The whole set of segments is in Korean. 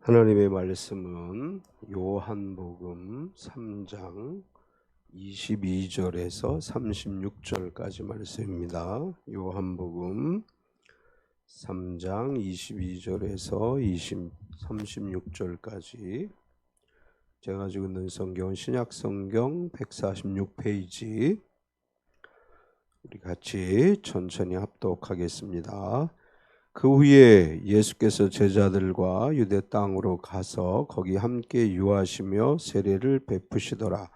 하나님의 말씀은 요한복음 3장 22절에서 36절까지 말씀입니다. 요한복음 3장 22절에서 36절까지 제가 가지고 있는 성경은 신약성경 146페이지. 우리 같이 천천히 합독하겠습니다. 그 후에 예수께서 제자들과 유대 땅으로 가서 거기 함께 유하시며 세례를 베푸시더라.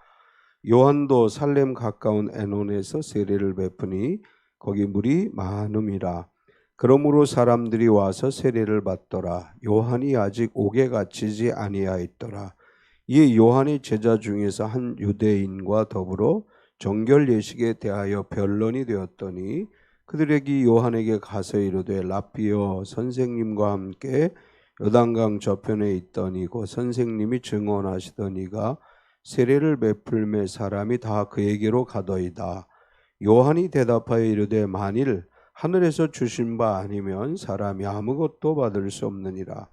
요한도 살렘 가까운 에논에서 세례를 베푸니 거기 물이 많음이라. 그러므로 사람들이 와서 세례를 받더라. 요한이 아직 옥에 갇히지 아니하였더라. 이에 요한의 제자 중에서 한 유대인과 더불어 정결 예식에 대하여 변론이 되었더니 그들에게 요한에게 가서 이르되 랍비여, 선생님과 함께 요단강 저편에 있더니 그 선생님이 증언하시더니가 세례를 베풀매 사람이 다 그에게로 가더이다. 요한이 대답하여 이르되 만일 하늘에서 주신 바 아니면 사람이 아무것도 받을 수 없느니라.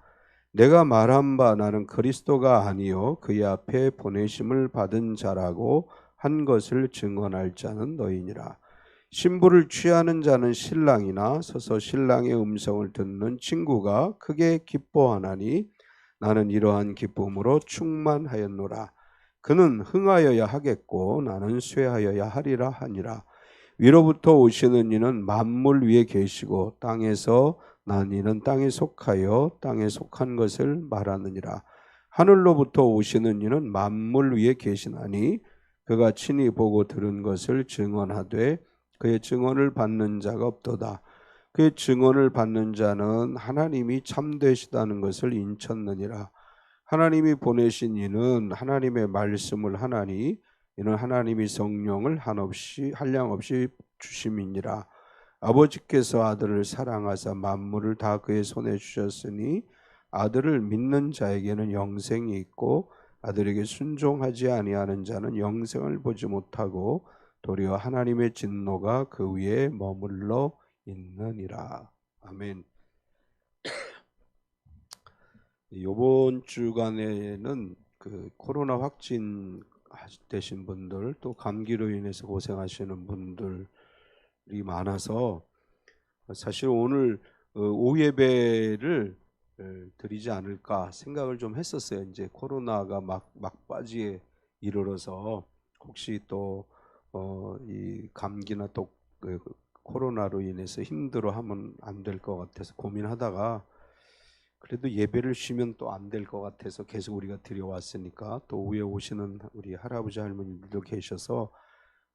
내가 말한 바 나는 그리스도가 아니요 그의 앞에 보내심을 받은 자라고 한 것을 증언할 자는 너희니라. 신부를 취하는 자는 신랑이나 서서 신랑의 음성을 듣는 친구가 크게 기뻐하나니 나는 이러한 기쁨으로 충만하였노라. 그는 흥하여야 하겠고 나는 쇠하여야 하리라 하니라. 위로부터 오시는 이는 만물 위에 계시고 땅에서 난 이는 땅에 속하여 땅에 속한 것을 말하느니라. 하늘로부터 오시는 이는 만물 위에 계시나니 그가 친히 보고 들은 것을 증언하되 그의 증언을 받는 자가 없도다. 그의 증언을 받는 자는 하나님이 참되시다는 것을 인쳤느니라. 하나님이 보내신 이는 하나님의 말씀을 하나니 이는 하나님이 성령을 한량없이 주심이니라. 아버지께서 아들을 사랑하사 만물을 다 그의 손에 주셨으니 아들을 믿는 자에게는 영생이 있고 아들에게 순종하지 아니하는 자는 영생을 보지 못하고 도리어 하나님의 진노가 그 위에 머물러 있느니라. 아멘. 이번 주간에는 그 코로나 확진 되신 분들 또 감기로 인해서 고생하시는 분들이 많아서 사실 오늘 오후 예배를 드리지 않을까 생각을 좀 했었어요. 이제 코로나가 막바지에 이르러서 혹시 또 이 감기나 또 코로나로 인해서 힘들어하면 안 될 것 같아서 고민하다가 그래도 예배를 쉬면 또 안 될 것 같아서 계속 우리가 드려왔으니까 또 오후에 오시는 우리 할아버지 할머니들도 계셔서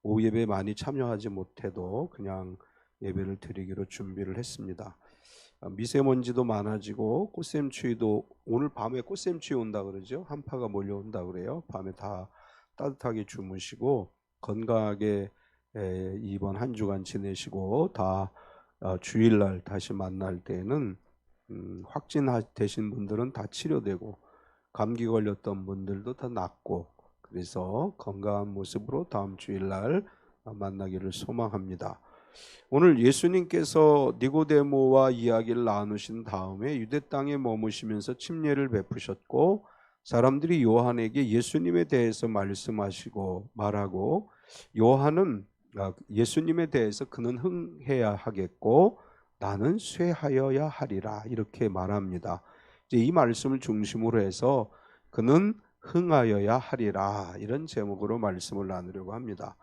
오후 예배 많이 참여하지 못해도 그냥 예배를 드리기로 준비를 했습니다. 미세먼지도 많아지고 꽃샘추위도 오늘 밤에 꽃샘추위 온다 그러죠. 한파가 몰려온다 그래요. 밤에 다 따뜻하게 주무시고 건강하게 이번 한 주간 지내시고 다 주일날 다시 만날 때는 확진되신 분들은 다 치료되고 감기 걸렸던 분들도 다 낫고 그래서 건강한 모습으로 다음 주일날 만나기를 소망합니다. 오늘 예수님께서 니고데모와 이야기를 나누신 다음에 유대 땅에 머무시면서 침례를 베푸셨고 사람들이 요한에게 예수님에 대해서 말씀하시고 말하고 요한은 예수님에 대해서 그는 흥해야 하겠고 나는 쇠하여야 하리라 이렇게 말합니다. 이제 이 말씀을 중심으로 해서 그는 흥하여야 하리라 이런 제목으로 말씀을 나누려고 합니다.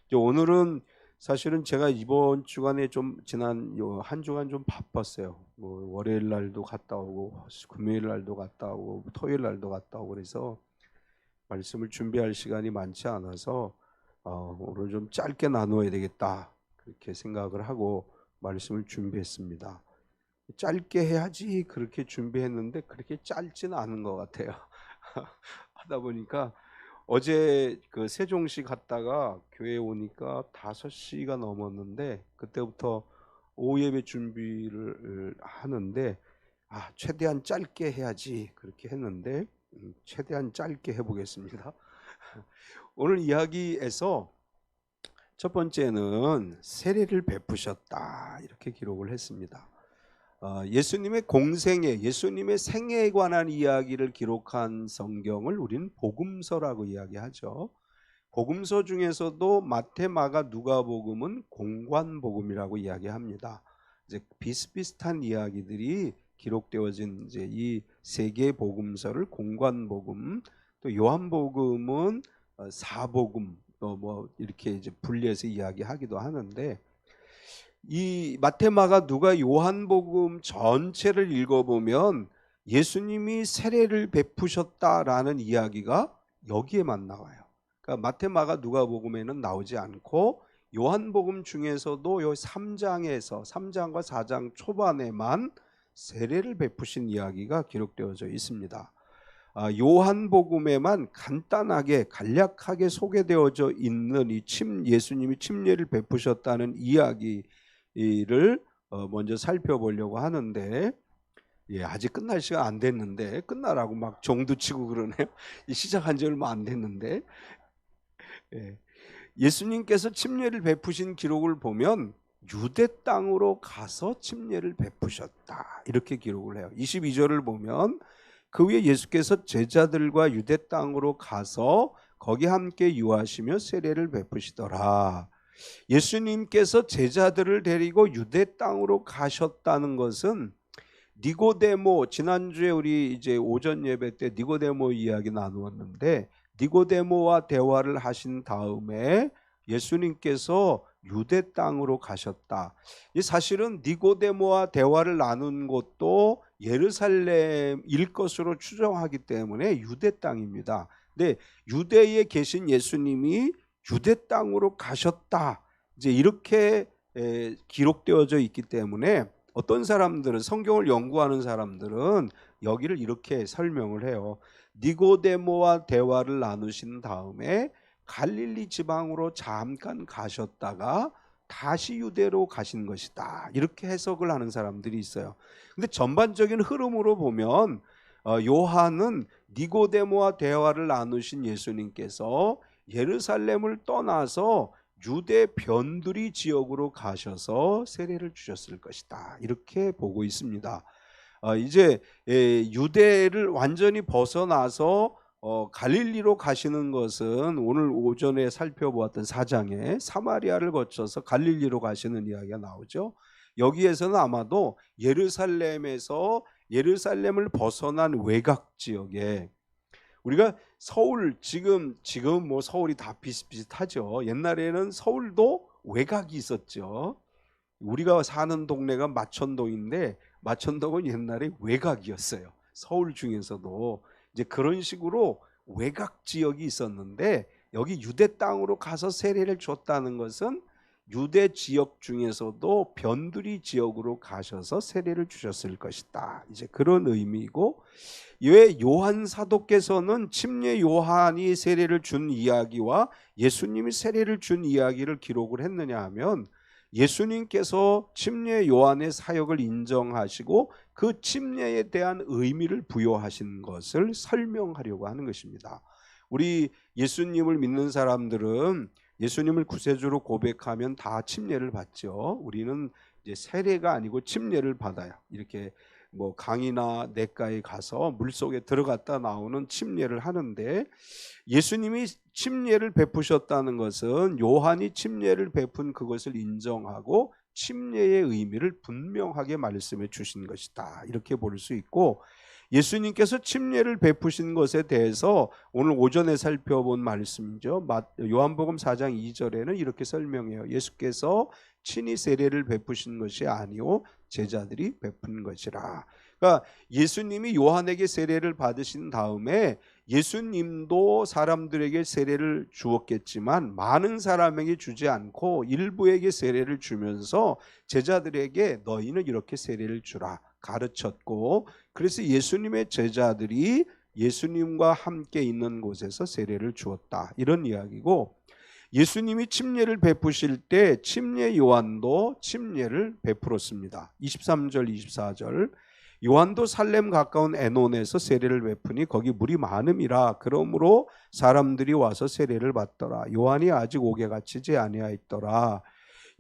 이제 오늘은 사실은 제가 이번 주간에 좀 지난 한 주간 좀 바빴어요. 월요일 날도 갔다 오고 금요일 날도 갔다 오고 토요일 날도 갔다 오고 그래서 말씀을 준비할 시간이 많지 않아서 오늘 좀 짧게 나누어야 되겠다 그렇게 생각을 하고 말씀을 준비했습니다. 짧게 해야지 그렇게 준비했는데 그렇게 짧지는 않은 것 같아요. 하다 보니까 어제 그 세종시 갔다가 교회 오니까 5시가 넘었는데 그때부터 오후 예배 준비를 하는데 최대한 짧게 해야지 그렇게 했는데 최대한 짧게 해보겠습니다. 오늘 이야기에서 첫 번째는 세례를 베푸셨다 이렇게 기록을 했습니다. 예수님의 공생애, 예수님의 생애에 관한 이야기를 기록한 성경을 우리는 복음서라고 이야기하죠. 복음서 중에서도 마태, 마가, 누가복음은 공관복음이라고 이야기합니다. 이제 비슷비슷한 이야기들이 기록되어진 이제 이 세 개의 복음서를 공관복음, 또 요한복음은 사복음, 또 뭐 이렇게 이제 분리해서 이야기하기도 하는데, 이 마태, 마가, 누가, 요한복음 전체를 읽어보면 예수님이 세례를 베푸셨다라는 이야기가 여기에만 나와요. 그러니까 마태, 마가, 누가복음에는 나오지 않고 요한복음 중에서도 요 3장에서 3장과 4장 초반에만 세례를 베푸신 이야기가 기록되어져 있습니다. 요한복음에만 간단하게 간략하게 소개되어져 있는 이 예수님이 침례를 베푸셨다는 이야기를 먼저 살펴보려고 하는데, 아직 끝날 시간 안 됐는데 끝나라고 막 종도 치고 그러네요. 시작한 지 얼마 안 됐는데, 예수님께서 침례를 베푸신 기록을 보면 유대 땅으로 가서 침례를 베푸셨다 이렇게 기록을 해요. 22절을 보면 그 후에 예수께서 제자들과 유대 땅으로 가서 거기 함께 유하시며 세례를 베푸시더라. 예수님께서 제자들을 데리고 유대 땅으로 가셨다는 것은 니고데모, 지난주에 우리 이제 오전 예배 때 니고데모 이야기 나누었는데, 니고데모와 대화를 하신 다음에 예수님께서 유대 땅으로 가셨다. 이 사실은 니고데모와 대화를 나눈 곳도 예루살렘일 것으로 추정하기 때문에 유대 땅입니다. 근데 유대에 계신 예수님이 유대 땅으로 가셨다, 이제 이렇게 기록되어져 있기 때문에 어떤 사람들은, 성경을 연구하는 사람들은 여기를 이렇게 설명을 해요. 니고데모와 대화를 나누신 다음에 갈릴리 지방으로 잠깐 가셨다가 다시 유대로 가신 것이다, 이렇게 해석을 하는 사람들이 있어요. 근데 전반적인 흐름으로 보면 요한은 니고데모와 대화를 나누신 예수님께서 예루살렘을 떠나서 유대 변두리 지역으로 가셔서 세례를 주셨을 것이다, 이렇게 보고 있습니다. 이제 유대를 완전히 벗어나서 갈릴리로 가시는 것은 오늘 오전에 살펴보았던 4장에 사마리아를 거쳐서 갈릴리로 가시는 이야기가 나오죠. 여기에서는 아마도 예루살렘을 벗어난 외곽 지역에, 우리가 서울 지금 뭐 서울이 다 비슷비슷하죠. 옛날에는 서울도 외곽이 있었죠. 우리가 사는 동네가 마천동인데 마천동은 옛날에 외곽이었어요. 서울 중에서도 이제 그런 식으로 외곽 지역이 있었는데, 여기 유대 땅으로 가서 세례를 줬다는 것은 유대 지역 중에서도 변두리 지역으로 가셔서 세례를 주셨을 것이다, 이제 그런 의미고, 왜 요한 사도께서는 침례 요한이 세례를 준 이야기와 예수님이 세례를 준 이야기를 기록을 했느냐 하면, 예수님께서 침례 요한의 사역을 인정하시고 그 침례에 대한 의미를 부여하신 것을 설명하려고 하는 것입니다. 우리 예수님을 믿는 사람들은 예수님을 구세주로 고백하면 다 침례를 받죠. 우리는 이제 세례가 아니고 침례를 받아요. 이렇게 뭐 강이나 냇가에 가서 물속에 들어갔다 나오는 침례를 하는데, 예수님이 침례를 베푸셨다는 것은 요한이 침례를 베푼 그것을 인정하고 침례의 의미를 분명하게 말씀해 주신 것이다, 이렇게 볼 수 있고, 예수님께서 침례를 베푸신 것에 대해서 오늘 오전에 살펴본 말씀이죠. 요한복음 4장 2절에는 이렇게 설명해요. 예수께서 친히 세례를 베푸신 것이 아니오 제자들이 베푼 것이라. 그러니까 예수님이 요한에게 세례를 받으신 다음에 예수님도 사람들에게 세례를 주었겠지만 많은 사람에게 주지 않고 일부에게 세례를 주면서 제자들에게 너희는 이렇게 세례를 주라 가르쳤고, 그래서 예수님의 제자들이 예수님과 함께 있는 곳에서 세례를 주었다, 이런 이야기고, 예수님이 침례를 베푸실 때 침례 요한도 침례를 베풀었습니다. 23절 24절, 요한도 살렘 가까운 에논에서 세례를 베푸니 거기 물이 많음이라. 그러므로 사람들이 와서 세례를 받더라. 요한이 아직 옥에 갇히지 아니하였더라.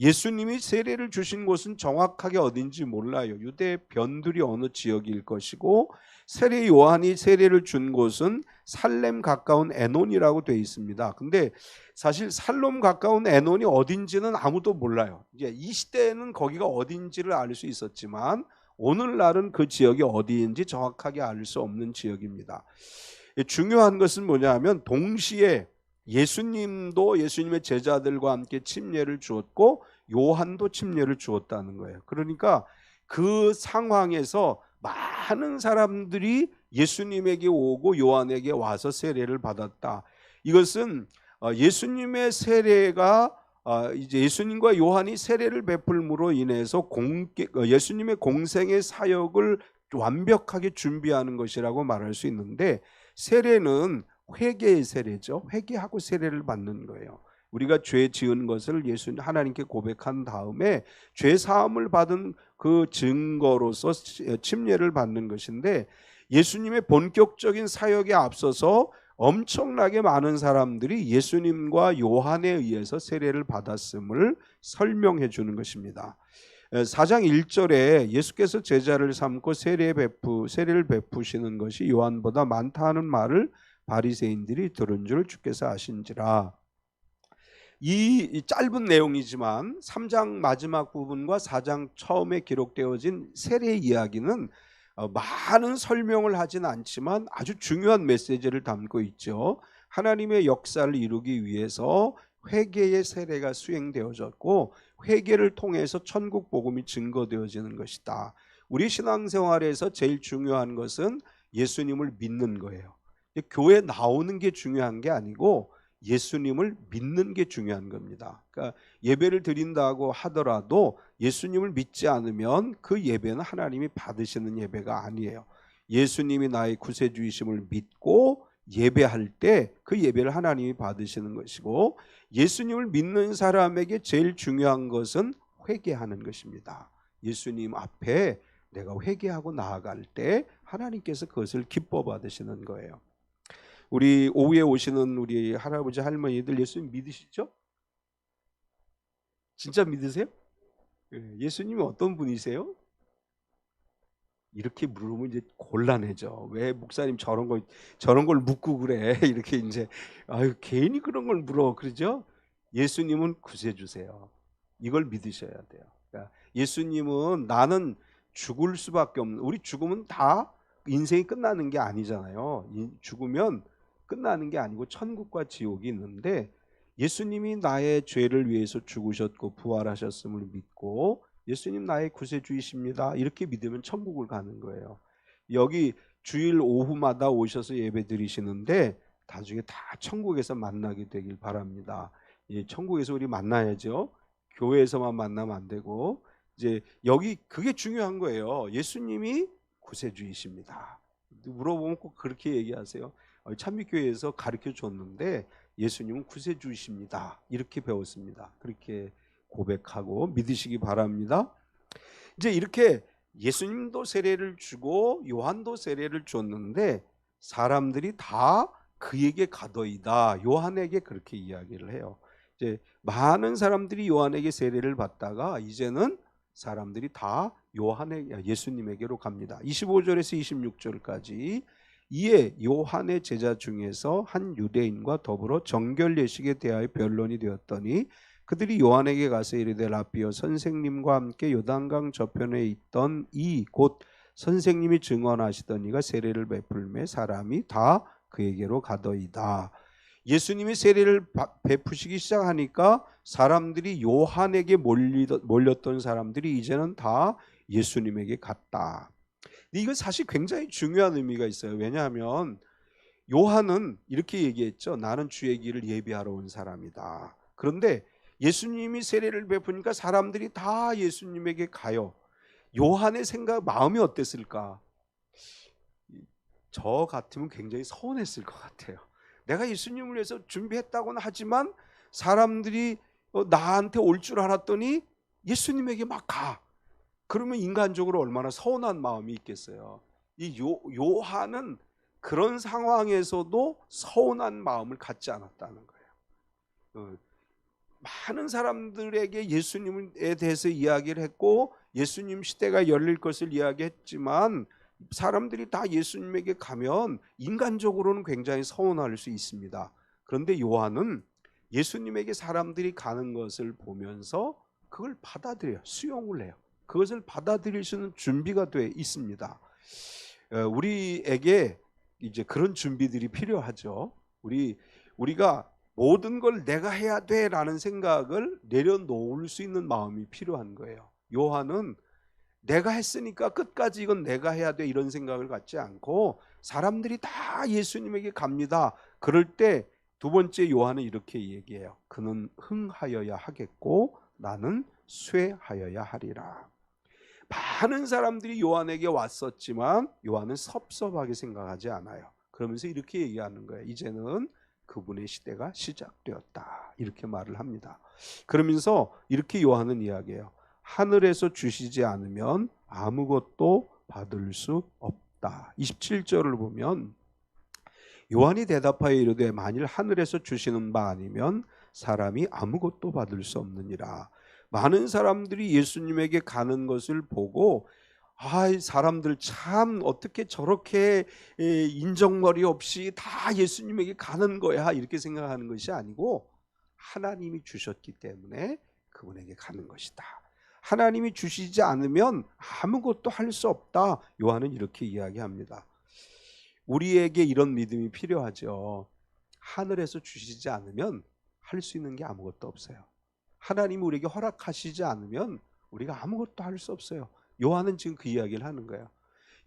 예수님이 세례를 주신 곳은 정확하게 어딘지 몰라요. 유대 변두리 어느 지역일 것이고, 세례 요한이 세례를 준 곳은 살렘 가까운 에논이라고 되어 있습니다. 근데 사실 살렘 가까운 에논이 어딘지는 아무도 몰라요. 이제 이 시대에는 거기가 어딘지를 알 수 있었지만 오늘날은 그 지역이 어디인지 정확하게 알 수 없는 지역입니다. 중요한 것은 뭐냐면 동시에 예수님도 예수님의 제자들과 함께 침례를 주었고 요한도 침례를 주었다는 거예요. 그러니까 그 상황에서 많은 사람들이 예수님에게 오고 요한에게 와서 세례를 받았다. 이것은 예수님의 세례가 이제 예수님과 요한이 세례를 베풀므로 인해서 예수님의 공생의 사역을 완벽하게 준비하는 것이라고 말할 수 있는데, 세례는 회개의 세례죠. 회개하고 세례를 받는 거예요. 우리가 죄 지은 것을 하나님께 고백한 다음에 죄 사함을 받은 그 증거로서 침례를 받는 것인데, 예수님의 본격적인 사역에 앞서서 엄청나게 많은 사람들이 예수님과 요한에 의해서 세례를 받았음을 설명해 주는 것입니다. 4장 1절에 예수께서 제자를 삼고 세례를 베푸시는 것이 요한보다 많다 하는 말을 바리새인들이 들은 줄 주께서 아신지라. 이 짧은 내용이지만 3장 마지막 부분과 4장 처음에 기록되어진 세례 이야기는 많은 설명을 하진 않지만 아주 중요한 메시지를 담고 있죠. 하나님의 역사를 이루기 위해서 회개의 세례가 수행되어졌고 회개를 통해서 천국 복음이 증거되어지는 것이다. 우리 신앙생활에서 제일 중요한 것은 예수님을 믿는 거예요. 교회 나오는 게 중요한 게 아니고 예수님을 믿는 게 중요한 겁니다. 그러니까 예배를 드린다고 하더라도 예수님을 믿지 않으면 그 예배는 하나님이 받으시는 예배가 아니에요. 예수님이 나의 구세주이심을 믿고 예배할 때 그 예배를 하나님이 받으시는 것이고, 예수님을 믿는 사람에게 제일 중요한 것은 회개하는 것입니다. 예수님 앞에 내가 회개하고 나아갈 때 하나님께서 그것을 기뻐 받으시는 거예요. 우리 오후에 오시는 우리 할아버지 할머니들 예수님 믿으시죠? 진짜 믿으세요? 예수님이 어떤 분이세요? 이렇게 물으면 이제 곤란해져. 왜 목사님 저런 걸 묻고 그래? 이렇게 이제 괜히 그런 걸 물어, 그러죠? 예수님은 구세주세요. 이걸 믿으셔야 돼요. 그러니까 예수님은 나는 죽을 수밖에 없는, 우리 죽으면 다 인생이 끝나는 게 아니잖아요. 죽으면 끝나는 게 아니고 천국과 지옥이 있는데, 예수님이 나의 죄를 위해서 죽으셨고 부활하셨음을 믿고 예수님 나의 구세주이십니다, 이렇게 믿으면 천국을 가는 거예요. 여기 주일 오후마다 오셔서 예배 드리시는데 나중에 다 천국에서 만나게 되길 바랍니다. 천국에서 우리 만나야죠. 교회에서만 만나면 안 되고, 이제 여기 그게 중요한 거예요. 예수님이 구세주이십니다. 물어보면 꼭 그렇게 얘기하세요. 찬미교회에서 가르쳐 줬는데 예수님은 구세주이십니다, 이렇게 배웠습니다. 그렇게 고백하고 믿으시기 바랍니다. 이제 이렇게 예수님도 세례를 주고 요한도 세례를 줬는데 사람들이 다 그에게 가더이다, 요한에게 그렇게 이야기를 해요. 이제 많은 사람들이 요한에게 세례를 받다가 이제는 사람들이 다 예수님에게로 갑니다. 25절에서 26절까지. 이에 요한의 제자 중에서 한 유대인과 더불어 정결 예식에 대하여 변론이 되었더니 그들이 요한에게 가서 이르되 라삐여, 선생님과 함께 요단강 저편에 있던 이 곧 선생님이 증언하시던 이가 세례를 베풀매 사람이 다 그에게로 가더이다. 예수님이 세례를 베푸시기 시작하니까 사람들이 요한에게 몰렸던 사람들이 이제는 다 예수님에게 갔다. 이거 사실 굉장히 중요한 의미가 있어요. 왜냐하면 요한은 이렇게 얘기했죠. 나는 주의 길을 예비하러 온 사람이다. 그런데 예수님이 세례를 베푸니까 사람들이 다 예수님에게 가요. 요한의 마음이 어땠을까? 저 같으면 굉장히 서운했을 것 같아요. 내가 예수님을 위해서 준비했다고는 하지만 사람들이 나한테 올 줄 알았더니 예수님에게 막 가. 그러면 인간적으로 얼마나 서운한 마음이 있겠어요. 이 요한은 그런 상황에서도 서운한 마음을 갖지 않았다는 거예요. 많은 사람들에게 예수님에 대해서 이야기를 했고 예수님 시대가 열릴 것을 이야기했지만 사람들이 다 예수님에게 가면 인간적으로는 굉장히 서운할 수 있습니다. 그런데 요한은 예수님에게 사람들이 가는 것을 보면서 그걸 받아들여요. 수용을 해요. 그것을 받아들일 수 있는 준비가 돼 있습니다. 우리에게 이제 그런 준비들이 필요하죠. 우리가 모든 걸 내가 해야 돼라는 생각을 내려놓을 수 있는 마음이 필요한 거예요. 요한은 내가 했으니까 끝까지 이건 내가 해야 돼 이런 생각을 갖지 않고 사람들이 다 예수님에게 갑니다. 그럴 때 두 번째 요한은 이렇게 얘기해요. 그는 흥하여야 하겠고 나는 쇠하여야 하리라. 많은 사람들이 요한에게 왔었지만 요한은 섭섭하게 생각하지 않아요. 그러면서 이렇게 얘기하는 거예요. 이제는 그분의 시대가 시작되었다. 이렇게 말을 합니다. 그러면서 이렇게 요한은 이야기해요. 하늘에서 주시지 않으면 아무것도 받을 수 없다. 27절을 보면 요한이 대답하여 이르되 만일 하늘에서 주시는 바 아니면 사람이 아무것도 받을 수 없느니라. 많은 사람들이 예수님에게 가는 것을 보고 사람들 참 어떻게 저렇게 인정머리 없이 다 예수님에게 가는 거야 이렇게 생각하는 것이 아니고 하나님이 주셨기 때문에 그분에게 가는 것이다. 하나님이 주시지 않으면 아무것도 할 수 없다. 요한은 이렇게 이야기합니다. 우리에게 이런 믿음이 필요하죠. 하늘에서 주시지 않으면 할 수 있는 게 아무것도 없어요. 하나님이 우리에게 허락하시지 않으면 우리가 아무것도 할 수 없어요. 요한은 지금 그 이야기를 하는 거예요.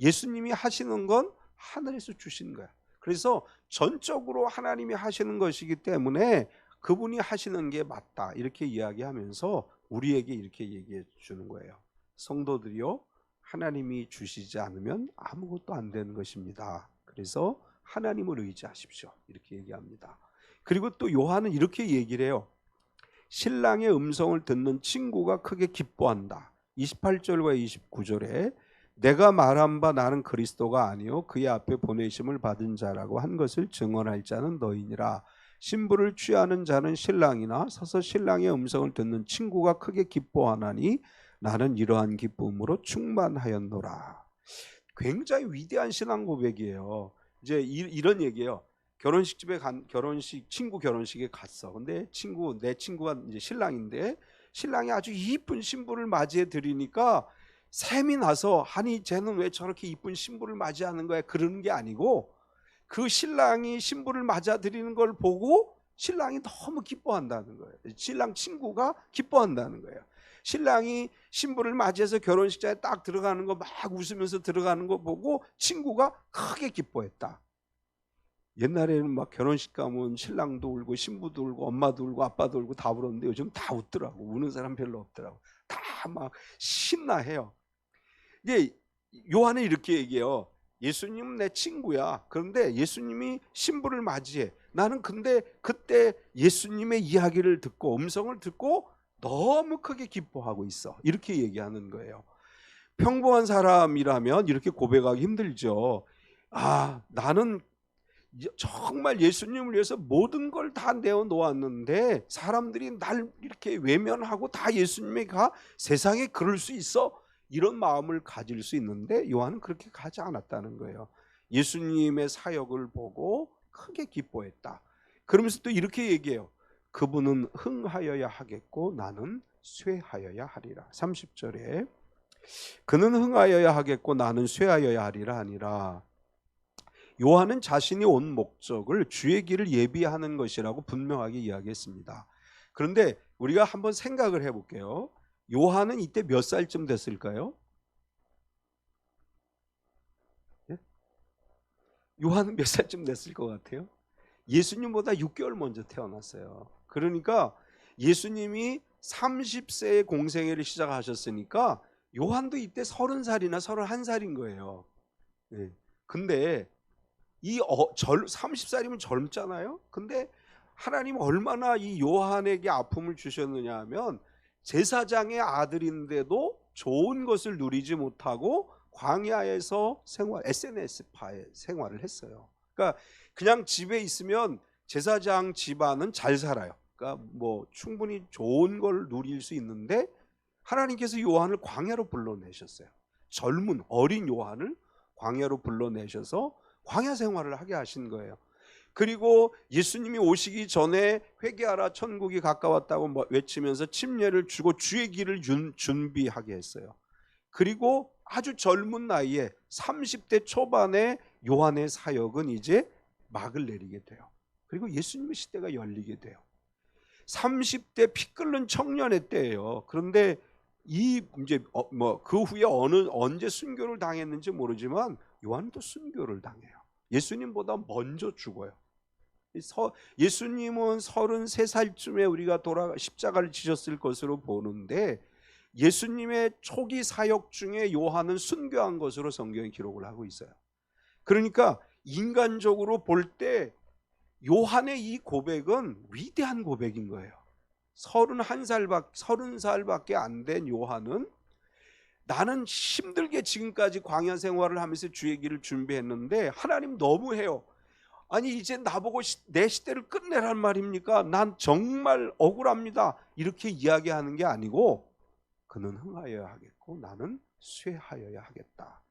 예수님이 하시는 건 하늘에서 주시는 거야. 그래서 전적으로 하나님이 하시는 것이기 때문에 그분이 하시는 게 맞다 이렇게 이야기하면서 우리에게 이렇게 얘기해 주는 거예요. 성도들이요, 하나님이 주시지 않으면 아무것도 안 되는 것입니다. 그래서 하나님을 의지하십시오 이렇게 얘기합니다. 그리고 또 요한은 이렇게 얘기를 해요. 신랑의 음성을 듣는 친구가 크게 기뻐한다. 28절과 29절에 내가 말한 바 나는 그리스도가 아니요 그의 앞에 보내심을 받은 자라고 한 것을 증언할 자는 너희니라. 신부를 취하는 자는 신랑이나 서서 신랑의 음성을 듣는 친구가 크게 기뻐하나니 나는 이러한 기쁨으로 충만하였노라. 굉장히 위대한 신앙 고백이에요. 이제 이런 얘기예요. 친구 결혼식에 갔어. 근데 내 친구가 이제 신랑인데 신랑이 아주 이쁜 신부를 맞이해 드리니까 샘이 나서 아니 쟤는 왜 저렇게 이쁜 신부를 맞이하는 거야? 그러는 게 아니고 그 신랑이 신부를 맞아 드리는 걸 보고 신랑이 너무 기뻐한다는 거예요. 신랑 친구가 기뻐한다는 거예요. 신랑이 신부를 맞이해서 결혼식장에 딱 들어가는 거 막 웃으면서 들어가는 거 보고 친구가 크게 기뻐했다. 옛날에는 막 결혼식 가면 신랑도 울고 신부도 울고 엄마도 울고 아빠도 울고 다 울었는데 요즘 다 웃더라고. 우는 사람 별로 없더라고. 다 막 신나해요. 이제 요한은 이렇게 얘기해요. 예수님은 내 친구야. 그런데 예수님이 신부를 맞이해. 나는 근데 그때 예수님의 이야기를 듣고 음성을 듣고 너무 크게 기뻐하고 있어. 이렇게 얘기하는 거예요. 평범한 사람이라면 이렇게 고백하기 힘들죠. 나는 정말 예수님을 위해서 모든 걸 다 내어놓았는데 사람들이 날 이렇게 외면하고 다 예수님에게 가? 세상에 그럴 수 있어? 이런 마음을 가질 수 있는데 요한은 그렇게 가지 않았다는 거예요. 예수님의 사역을 보고 크게 기뻐했다. 그러면서 또 이렇게 얘기해요. 그분은 흥하여야 하겠고 나는 쇠하여야 하리라. 30절에 그는 흥하여야 하겠고 나는 쇠하여야 하리라 아니라 요한은 자신이 온 목적을 주의 길을 예비하는 것이라고 분명하게 이야기했습니다. 그런데 우리가 한번 생각을 해볼게요. 요한은 이때 몇 살쯤 됐을까요? 예? 요한은 몇 살쯤 됐을 것 같아요? 예수님보다 6개월 먼저 태어났어요. 그러니까 예수님이 30세에 공생애를 시작하셨으니까 요한도 이때 30살이나 31살인 거예요. 예. 근데 30살이면 젊잖아요. 근데 하나님 얼마나 이 요한에게 아픔을 주셨느냐 하면 제사장의 아들인데도 좋은 것을 누리지 못하고 광야에서 SNS파의 생활을 했어요. 그러니까 그냥 집에 있으면 제사장 집안은 잘 살아요. 뭐 충분히 좋은 걸 누릴 수 있는데 하나님께서 요한을 광야로 불러내셨어요. 젊은 어린 요한을 광야로 불러내셔서 광야 생활을 하게 하신 거예요. 그리고 예수님이 오시기 전에 회개하라 천국이 가까웠다고 외치면서 침례를 주고 주의 길을 준비하게 했어요. 그리고 아주 젊은 나이에 30대 초반에 요한의 사역은 이제 막을 내리게 돼요. 그리고 예수님의 시대가 열리게 돼요. 30대 피 끓는 청년의 때예요. 그런데 이제 그 후에 언제 순교를 당했는지 모르지만 요한은 또 순교를 당해요. 예수님보다 먼저 죽어요. 예수님은 33살쯤에 우리가 십자가를 지셨을 것으로 보는데 예수님의 초기 사역 중에 요한은 순교한 것으로 성경이 기록을 하고 있어요. 그러니까 인간적으로 볼 때 요한의 이 고백은 위대한 고백인 거예요. 30살밖에 안 된 요한은 나는 힘들게 지금까지 광야 생활을 하면서 주의 길을 준비했는데 하나님 너무해요. 아니 이제 나보고 내 시대를 끝내란 말입니까? 난 정말 억울합니다. 이렇게 이야기하는 게 아니고 그는 흥하여야 하겠고 나는 쇠하여야 하겠다.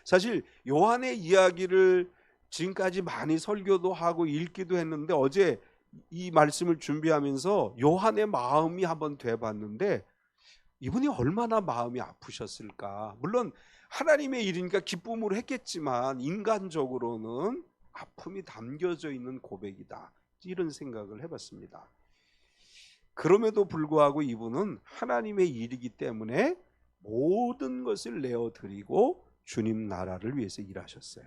사실 요한의 이야기를 지금까지 많이 설교도 하고 읽기도 했는데 어제 이 말씀을 준비하면서 요한의 마음이 한번 돼봤는데 이분이 얼마나 마음이 아프셨을까. 물론 하나님의 일이니까 기쁨으로 했겠지만 인간적으로는 아픔이 담겨져 있는 고백이다, 이런 생각을 해봤습니다. 그럼에도 불구하고 이분은 하나님의 일이기 때문에 모든 것을 내어드리고 주님 나라를 위해서 일하셨어요.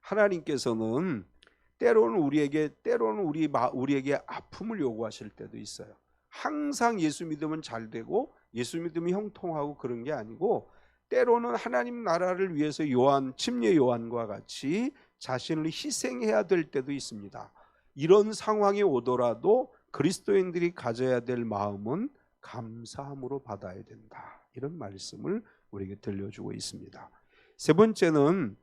하나님께서는 때로는 우리에게 아픔을 요구하실 때도 있어요. 항상 예수 믿으면 잘 되고 예수 믿으면 형통하고 그런 게 아니고 때로는 하나님 나라를 위해서 침례 요한과 같이 자신을 희생해야 될 때도 있습니다. 이런 상황이 오더라도 그리스도인들이 가져야 될 마음은 감사함으로 받아야 된다, 이런 말씀을 우리에게 들려주고 있습니다. 세 번째는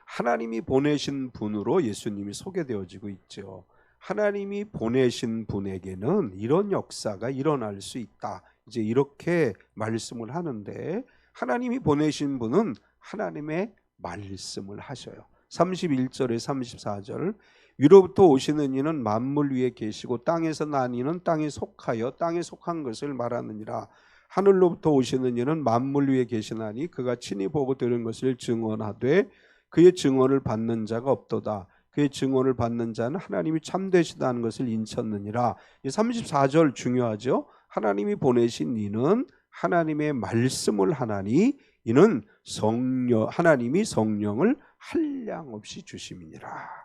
하나님이 보내신 분으로 예수님이 소개되어지고 있죠. 하나님이 보내신 분에게는 이런 역사가 일어날 수 있다, 이제 이렇게 말씀을 하는데 하나님이 보내신 분은 하나님의 말씀을 하셔요. 31절에 34절 위로부터 오시는 이는 만물 위에 계시고 땅에서 난 이는 땅에 속하여 땅에 속한 것을 말하느니라. 하늘로부터 오시는 이는 만물 위에 계시나니 그가 친히 보고 들은 것을 증언하되 그의 증언을 받는 자가 없도다. 그의 증언을 받는 자는 하나님이 참되시다는 것을 인쳤느니라. 34절 중요하죠. 하나님이 보내신 이는 하나님의 말씀을 하나니 이는 하나님이 성령을 한량없이 주심이니라.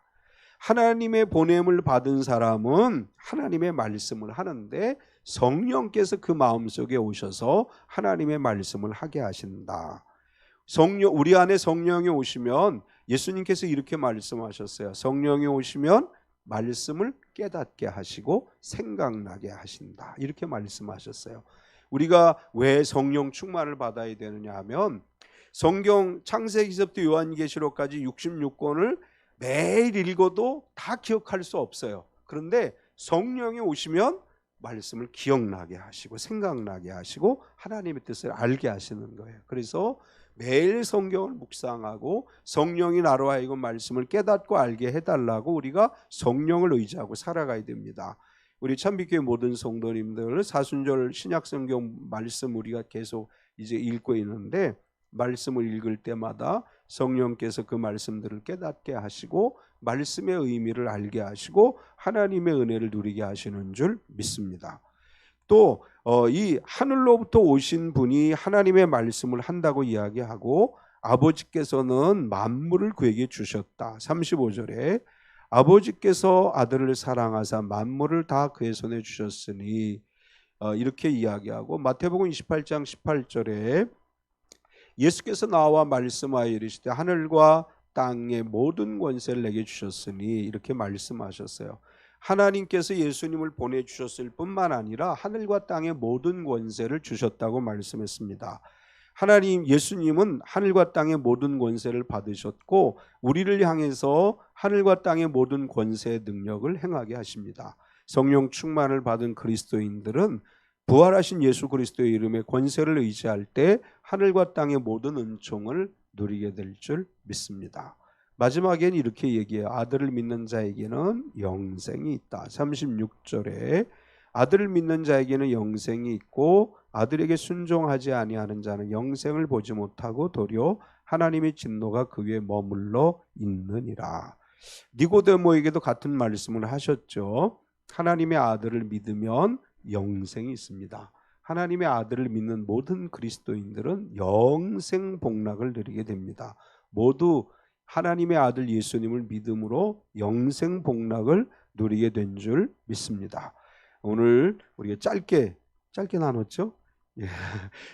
하나님의 보냄을 받은 사람은 하나님의 말씀을 하는데 성령께서 그 마음속에 오셔서 하나님의 말씀을 하게 하신다. 우리 안에 성령이 오시면 예수님께서 이렇게 말씀하셨어요. 성령이 오시면 말씀을 깨닫게 하시고 생각나게 하신다, 이렇게 말씀하셨어요. 우리가 왜 성령 충만을 받아야 되느냐 하면 성경 창세기서부터 요한계시록까지 66권을 매일 읽어도 다 기억할 수 없어요. 그런데 성령이 오시면 말씀을 기억나게 하시고 생각나게 하시고 하나님의 뜻을 알게 하시는 거예요. 그래서 매일 성경을 묵상하고 성령이 나로 하여금 말씀을 깨닫고 알게 해달라고 우리가 성령을 의지하고 살아가야 됩니다. 우리 참빛교회 모든 성도님들 사순절 신약성경 말씀 우리가 계속 이제 읽고 있는데 말씀을 읽을 때마다 성령께서 그 말씀들을 깨닫게 하시고 말씀의 의미를 알게 하시고 하나님의 은혜를 누리게 하시는 줄 믿습니다. 또 이 하늘로부터 오신 분이 하나님의 말씀을 한다고 이야기하고 아버지께서는 만물을 그에게 주셨다. 35절에 아버지께서 아들을 사랑하사 만물을 다 그의 손에 주셨으니 이렇게 이야기하고 마태복음 28장 18절에 예수께서 나와 말씀하여 이르시되 하늘과 땅의 모든 권세를 내게 주셨으니 이렇게 말씀하셨어요. 하나님께서 예수님을 보내주셨을 뿐만 아니라 하늘과 땅의 모든 권세를 주셨다고 말씀했습니다. 예수님은 하늘과 땅의 모든 권세를 받으셨고 우리를 향해서 하늘과 땅의 모든 권세의 능력을 행하게 하십니다. 성령 충만을 받은 그리스도인들은 부활하신 예수 그리스도의 이름에 권세를 의지할 때 하늘과 땅의 모든 은총을 누리게 될 줄 믿습니다. 마지막에는 이렇게 얘기해요. 아들을 믿는 자에게는 영생이 있다. 36절에 아들을 믿는 자에게는 영생이 있고 아들에게 순종하지 아니하는 자는 영생을 보지 못하고 도리어 하나님의 진노가 그 위에 머물러 있느니라. 니고데모에게도 같은 말씀을 하셨죠. 하나님의 아들을 믿으면 영생이 있습니다. 하나님의 아들을 믿는 모든 그리스도인들은 영생 복락을 누리게 됩니다. 모두 하나님의 아들 예수님을 믿음으로 영생 복락을 누리게 된 줄 믿습니다. 오늘 우리가 짧게 나눴죠? 예,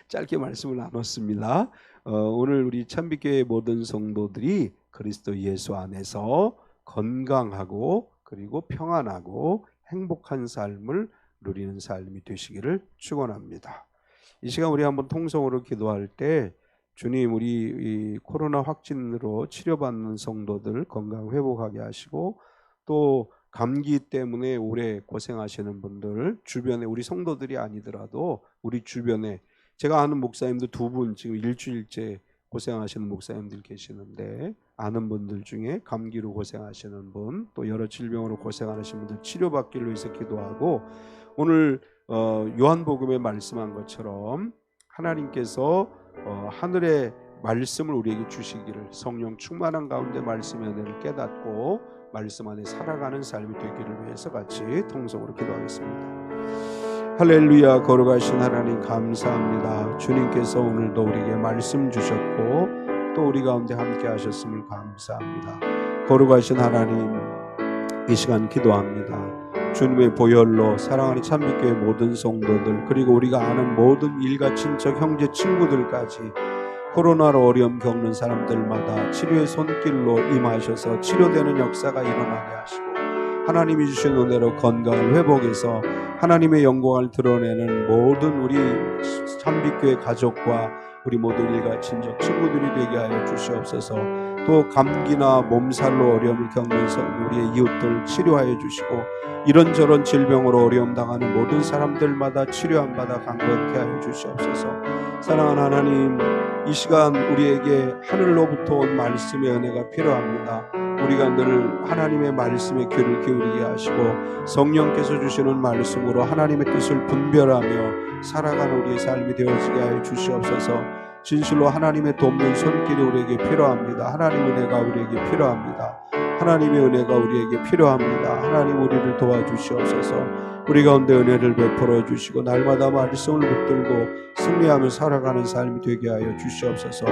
짧게 말씀을 나눴습니다. 오늘 우리 참빛교회 모든 성도들이 그리스도 예수 안에서 건강하고 그리고 평안하고 행복한 삶을 누리는 삶이 되시기를 축원합니다. 이 시간 우리 한번 통성으로 기도할 때 주님, 우리 이 코로나 확진으로 치료받는 성도들 건강 회복하게 하시고 또 감기 때문에 오래 고생하시는 분들 주변에 우리 성도들이 아니더라도 우리 주변에 제가 아는 목사님도 2분 지금 일주일째 고생하시는 목사님들 계시는데 아는 분들 중에 감기로 고생하시는 분 또 여러 질병으로 고생하시는 분들 치료받기를 위해서 기도하고 오늘 요한복음에 말씀한 것처럼 하나님께서 하늘의 말씀을 우리에게 주시기를 성령 충만한 가운데 말씀의 은혜를 깨닫고 말씀 안에 살아가는 삶이 되기를 위해서 같이 통성으로 기도하겠습니다. 할렐루야. 거룩하신 하나님 감사합니다. 주님께서 오늘도 우리에게 말씀 주셨고 또 우리 가운데 함께 하셨음을 감사합니다. 거룩하신 하나님, 이 시간 기도합니다. 주님의 보혈로 사랑하는 참빛교회 모든 성도들 그리고 우리가 아는 모든 일가 친척 형제 친구들까지 코로나로 어려움 겪는 사람들마다 치료의 손길로 임하셔서 치료되는 역사가 일어나게 하시고 하나님이 주신 은혜로 건강을 회복해서 하나님의 영광을 드러내는 모든 우리 참빛교회 가족과 우리 모든 일가 친척 친구들이 되게 하여 주시옵소서. 또 감기나 몸살로 어려움을 겪는 우리의 이웃들 치료하여 주시고 이런저런 질병으로 어려움 당하는 모든 사람들마다 치료함 받아 강건케 하여 주시옵소서. 사랑하는 하나님, 이 시간 우리에게 하늘로부터 온 말씀의 은혜가 필요합니다. 우리가 늘 하나님의 말씀에 귀를 기울이게 하시고 성령께서 주시는 말씀으로 하나님의 뜻을 분별하며 살아가는 우리의 삶이 되어지게 하여 주시옵소서. 진실로 하나님의 돕는 손길이 우리에게 필요합니다. 하나님 은혜가 우리에게 필요합니다. 하나님의 은혜가 우리에게 필요합니다. 하나님 우리를 도와주시옵소서. 우리 가운데 은혜를 베풀어 주시고 날마다 말씀을 붙들고 승리하며 살아가는 삶이 되게 하여 주시옵소서.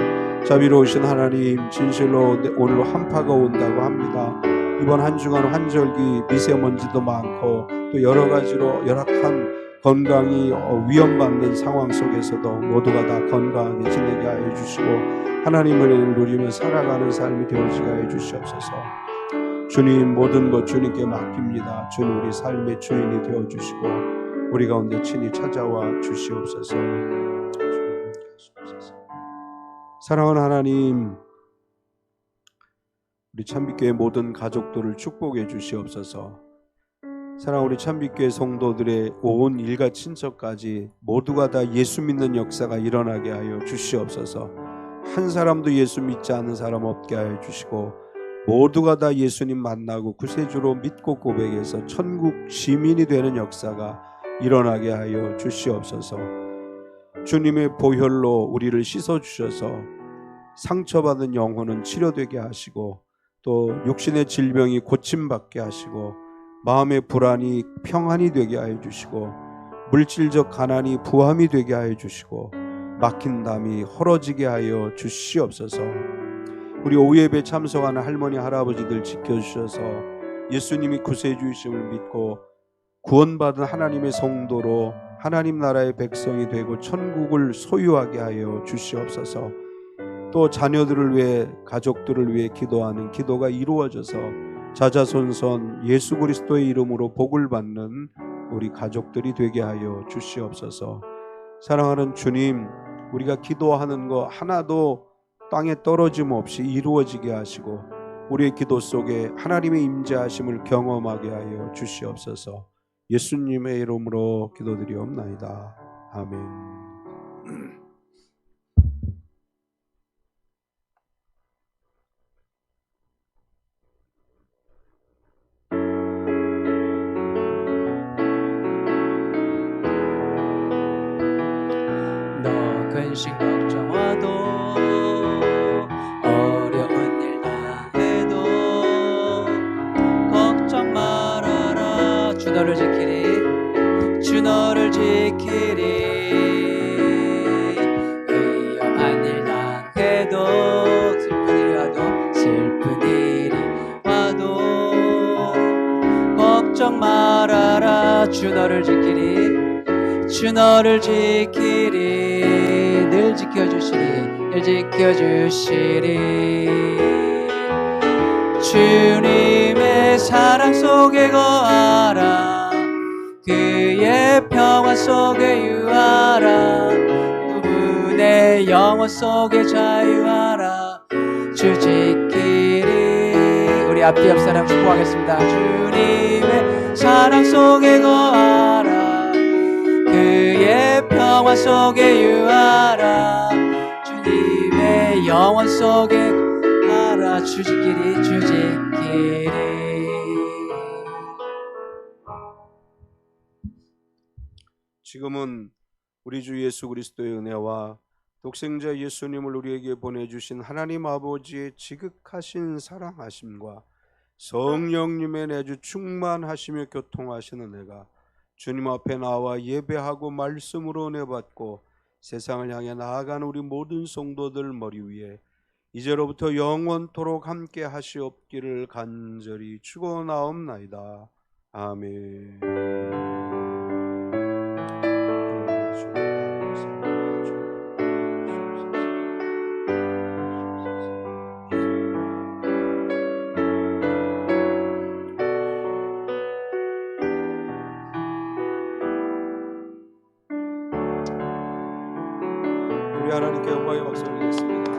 자비로우신 하나님, 진실로 오늘 한파가 온다고 합니다. 이번 한 주간 환절기 미세먼지도 많고 또 여러 가지로 열악한 건강이 위험받는 상황 속에서도 모두가 다 건강하게 지내게 하여 주시고 하나님의 은혜를 누리며 살아가는 삶이 되어지게 하여 주시옵소서. 주님, 모든 것 주님께 맡깁니다. 주는 우리 삶의 주인이 되어주시고 우리 가운데 친히 찾아와 주시옵소서. 사랑하는 하나님, 우리 참빛교회 모든 가족들을 축복해 주시옵소서. 사랑하는 우리 참빛교회 성도들의 온 일가 친척까지 모두가 다 예수 믿는 역사가 일어나게 하여 주시옵소서. 한 사람도 예수 믿지 않는 사람 없게 하여 주시고 모두가 다 예수님 만나고 구세주로 믿고 고백해서 천국 시민이 되는 역사가 일어나게 하여 주시옵소서. 주님의 보혈로 우리를 씻어주셔서 상처받은 영혼은 치료되게 하시고 또 육신의 질병이 고침받게 하시고 마음의 불안이 평안이 되게 하여 주시고 물질적 가난이 부함이 되게 하여 주시고 막힌 담이 헐어지게 하여 주시옵소서. 우리 오예배 참석하는 할머니 할아버지들 지켜주셔서 예수님이 구세주이심을 믿고 구원받은 하나님의 성도로 하나님 나라의 백성이 되고 천국을 소유하게 하여 주시옵소서. 또 자녀들을 위해 가족들을 위해 기도하는 기도가 이루어져서 자자손손 예수 그리스도의 이름으로 복을 받는 우리 가족들이 되게 하여 주시옵소서. 사랑하는 주님, 우리가 기도하는 거 하나도 땅에 떨어짐 없이 이루어지게 하시고 우리의 기도 속에 하나님의 임재하심을 경험하게 하여 주시옵소서. 예수님의 이름으로 기도드리옵나이다. 아멘. 너 근심 걱정와도 어려운 일 당해도 걱정 말아라. 주 너를 지키리. 주 너를 지키리. 위험한 일 당해도 슬픈 일이 와도 걱정 말아라. 주 너를 지키리. 주 너를 지키리. 늘 지켜주시리. 늘 지켜주시리. 주님의 사랑 속에 거하라. 그의 평화 속에 유하라. 그분의 영원 속에 자유하라. 주 지키리. 우리 앞뒤 옆 사람 축복하겠습니다. 주님의 사랑 속에 거하라. 그의 평화 속에 유하라. 주님의 영원 속에 거하라. 주 지키리. 주 지키리. 지금은 우리 주 예수 그리스도의 은혜와 독생자 예수님을 우리에게 보내주신 하나님 아버지의 지극하신 사랑하심과 성령님의 내주 충만하시며 교통하시는 은혜가 주님 앞에 나와 예배하고 말씀으로 은혜 받고 세상을 향해 나아가는 우리 모든 성도들 머리 위에 이제로부터 영원토록 함께 하시옵기를 간절히 축원하옵나이다. 아멘. 우리 하나님께 영광의 박수를 드리겠습니다.